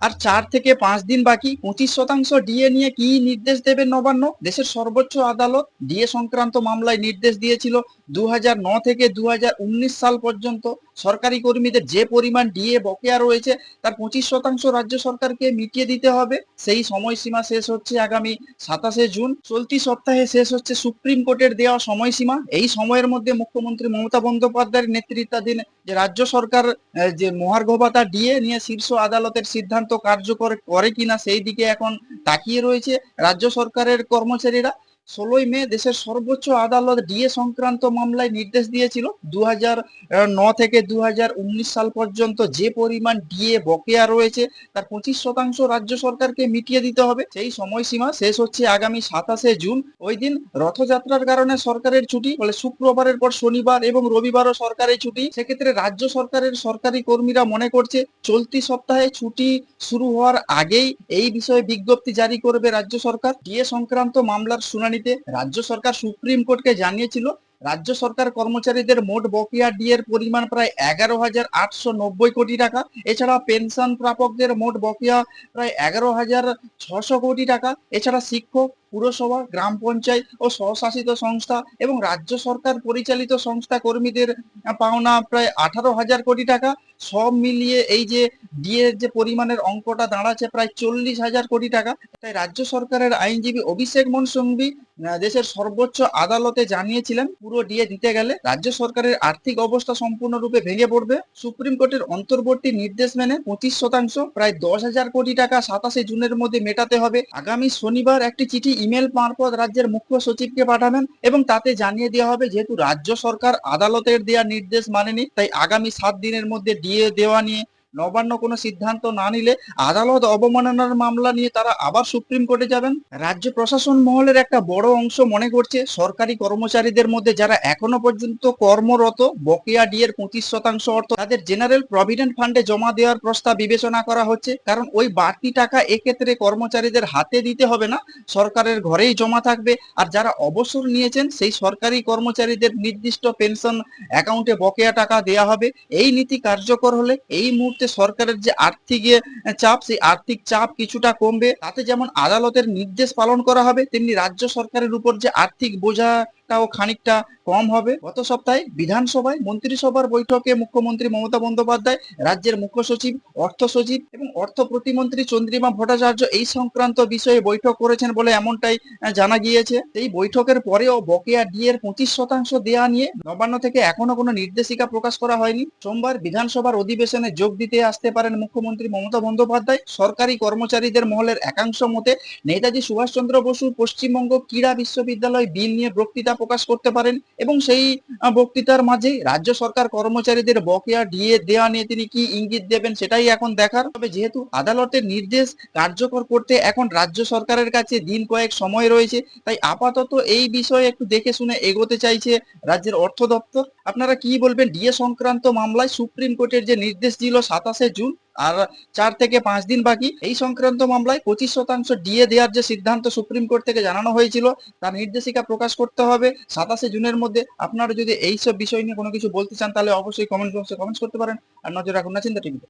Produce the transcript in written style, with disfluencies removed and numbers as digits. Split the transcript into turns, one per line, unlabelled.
আর 4 থেকে 5 দিন বাকি। 25% ডিএ নিয়ে কি নির্দেশ দেবে নবান্ন? দেশের সর্বোচ্চ আদালত ডিএ সংক্রান্ত মামলায় নির্দেশ দিয়েছিল 2009 থেকে 2019 সাল পর্যন্ত সরকারি কর্মীদের যে পরিমাণ ডিএ বকেয়া রয়েছে তার 25% রাজ্য সরকারকে মিটিয়ে দিতে হবে। সেই সময়সীমা শেষ হচ্ছে আগামী 27 জুন। চলতি সপ্তাহে শেষ হচ্ছে সুপ্রিম কোর্টের দেওয়া সময়সীমা। এই সময়ের মধ্যে মুখ্যমন্ত্রী মমতা বন্দ্যোপাধ্যায়ের নেতৃত্বাধীন যে রাজ্য সরকার যে মহার্ঘ ভাতা ডিএ নিয়ে শীর্ষ আদালতের সিদ্ধান্ত কার্যকর করে কিনা সেই দিকে এখন তাকিয়ে রয়েছে রাজ্য সরকারের কর্মচারীরা। 16ই মে দেশের সর্বোচ্চ আদালত ডিএ সংক্রান্ত মামলায় নির্দেশ দিয়েছিল 2009 থেকে 2019 সাল পর্যন্ত যে পরিমাণ ডিএ বকেয়া রয়েছে তার 25% রাজ্য সরকারকে মিটিয়ে দিতে হবে। সেই সময়সীমা শেষ হচ্ছে আগামী 27 জুন। ওই দিন রথযাত্রার কারণে সরকারের ছুটি, ফলে শুক্রবারের পর শনিবার এবং রবিবারও সরকারি ছুটি। সেক্ষেত্রে রাজ্য সরকারের সরকারি কর্মীরা মনে করছে চলতি সপ্তাহে ছুটি শুরু হওয়ার আগেই এই বিষয়ে বিজ্ঞপ্তি জারি করবে রাজ্য সরকার। ডিএ সংক্রান্ত মামলার শুনানিতে রাজ্য সরকার সুপ্রিম কোর্টকে জানিয়েছিল রাজ্য সরকার কর্মচারীদের মোট বকেয়া ডিএর পরিমাণ প্রায় 11,890 কোটি টাকা। এছাড়া পেনশন প্রাপকদের মোট বকেয়া প্রায় 11,600 কোটি টাকা। এছাড়া শিক্ষক, পুরসভা, গ্রাম পঞ্চায়েত ও স্বশাসিত সংস্থা এবং রাজ্য সরকার পরিচালিত সংস্থা কর্মীদের পাওনা প্রায় 18,000 কোটি টাকা। সব মিলিয়ে এই যে ডিএ যে পরিমাণের অঙ্কটা দাঁড়াচ্ছে প্রায় 40,000 কোটি টাকা। তাই রাজ্য সরকারের আইনজীবী অভিষেক মনু সিংভি দেশের সর্বোচ্চ আদালতে জানিয়েছিলেন পুরো ডিএ দিতে গেলে রাজ্য সরকারের আর্থিক অবস্থা সম্পূর্ণরূপে ভেঙে পড়বে। সুপ্রিম কোর্টের অন্তর্বর্তী নির্দেশ মেনে 25% প্রায় 10,000 কোটি টাকা 27 জুনের মধ্যে মেটাতে হবে। আগামী শনিবার একটি চিঠি ইমেল মারফত রাজ্যের মুখ্য সচিবকে পাঠাবেন এবং তাতে জানিয়ে দেওয়া হবে যেহেতু রাজ্য সরকার আদালতের দেওয়া নির্দেশ মানেনি, তাই আগামী 7 দিনের মধ্যে ডিএ দেওয়া নিয়ে নবান্ন কোনো সিদ্ধান্ত না নিলে আদালত অবমাননার মামলা নিয়ে তারা আবার সুপ্রিম কোর্টে যাবেন। রাজ্য প্রশাসন মহলের একটা বড় অংশ মনে করছে সরকারি কর্মচারীদের মধ্যে যারা এখনো পর্যন্ত কর্মরত বকেয়া ডিএর 25% অর্থ তাদের জেনারেল প্রভিডেন্ট ফান্ডে জমা দেওয়ার প্রস্তাব বিবেচনা করা হচ্ছে। কারণ ওই বাড়তি টাকা এক্ষেত্রে কর্মচারীদের হাতে দিতে হবে না, সরকারের ঘরেই জমা থাকবে। আর যারা অবসর নিয়েছেন সেই সরকারি কর্মচারীদের নির্দিষ্ট পেনশন অ্যাকাউন্টে বকেয়া টাকা দেওয়া হবে। এই নীতি কার্যকর হলে এই মুহূর্তে সরকারের যে আর্থিক চাপ, সেই আর্থিক চাপ কিছুটা কমবে। তাতে যেমন আদালতের নির্দেশ পালন করা হবে, তেমনি রাজ্য সরকারের উপর যে আর্থিক বোঝাটাও খানিকটা কম হবে। গত সপ্তাহে বিধানসভায় মন্ত্রিসভার বৈঠকে মুখ্যমন্ত্রী মমতা বন্দ্যোপাধ্যায়, রাজ্যের মুখ্য সচিব, অর্থ সচিব এবং অর্থ প্রতিমন্ত্রী চন্দ্রিমা ভট্টাচার্য এই সংক্রান্ত বিষয়ে বৈঠক করেছেন বলে এমনটাই জানা গিয়েছে। এই বৈঠকের পরেও বকেয়া ডিএর 25% দেওয়া নিয়ে নবান্ন থেকে এখনো কোনো নির্দেশিকা প্রকাশ করা হয়নি। সোমবার বিধানসভার অধিবেশনে যোগ দিতে আসতে পারেন মুখ্যমন্ত্রী মমতা বন্দ্যোপাধ্যায়। সরকারি কর্মচারীদের মহলের একাংশ মতে নেতাজি সুভাষচন্দ্র বসু পশ্চিমবঙ্গ ক্রীড়া বিশ্ববিদ্যালয় বিল নিয়ে বক্তৃতা প্রকাশ করতে পারেন এবং সেই বক্তৃতার মাঝে রাজ্য সরকার কর্মচারীদের বকেয়া ডিএ দেওয়া নিয়ে তিনি কি ইঙ্গিত দেবেন সেটাই এখন দেখার। তবে যেহেতু আদালতের নির্দেশ কার্যকর করতে এখন রাজ্য সরকারের কাছে দিন কয়েক সময় রয়েছে, তাই আপাতত এই বিষয়ে একটু দেখে শুনে এগোতে চাইছে রাজ্যের অর্থ দপ্তর। আপনারা কি বলবেন ডিএ সংক্রান্ত মামলায় সুপ্রিম কোর্টের যে নির্দেশ দিল 27 জুন, আর 4 থেকে 5 দিন বাকি, এই সংক্রান্ত মামলায় 25% ডিএ দেওয়ার যে সিদ্ধান্ত সুপ্রিম কোর্ট থেকে জানানো হয়েছিল তার নির্দেশিকা প্রকাশ করতে হবে 27 জুনের মধ্যে। আপনারা যদি এইসব বিষয় নিয়ে কোনো কিছু বলতে চান তাহলে অবশ্যই কমেন্ট বক্সে কমেন্টস করতে পারেন। আর নজর রাখুন না চিন্তা টিভিতে।